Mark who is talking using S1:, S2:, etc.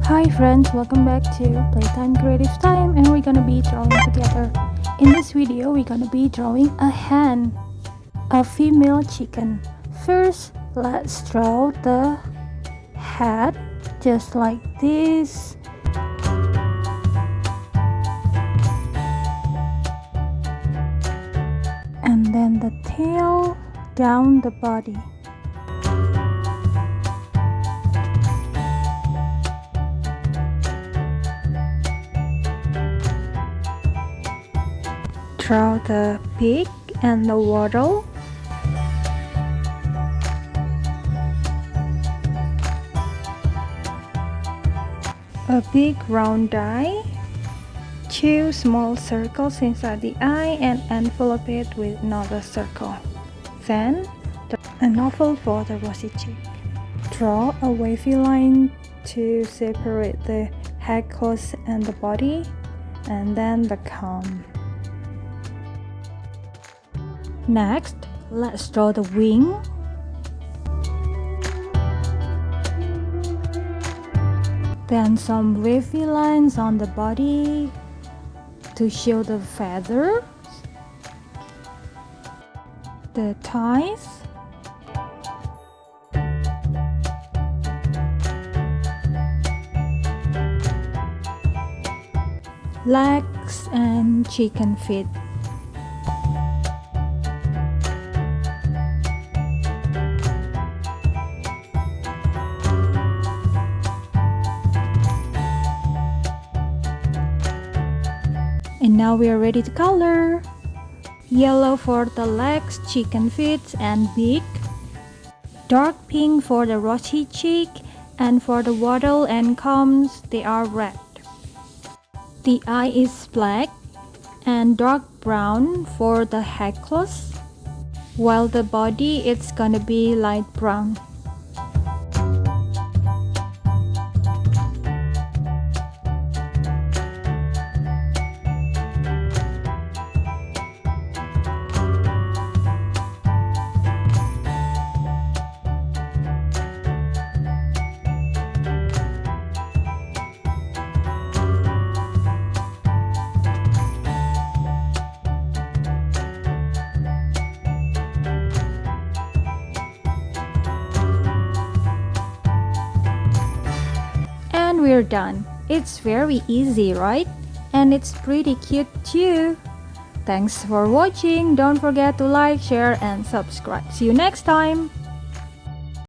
S1: Hi friends, welcome back to Playtime Creative Time, and we're gonna be drawing together. In this video, we're gonna be drawing a hen, a female chicken. First, let's draw the head just like this. And then the tail down the body. Draw the beak and the wattle. A big round eye. 2 small circles inside the eye and envelope it with another circle. Then, an oval for the rosy cheek. Draw a wavy line to separate the head close and the body, and then the comb. Next, let's draw the wing. Then some wavy lines on the body to show the feathers, the thighs, legs, and chicken feet. And now we are ready to color. Yellow for the legs, chicken feet, and beak. Dark pink for the rosy cheek, and for the wattle and combs, they are red. The eye is black and dark brown for the head close, while the body it's gonna be light brown. And we're done. It's very easy, right? And it's pretty cute too. Thanks for watching. Don't forget to like, share, and subscribe. See you next time.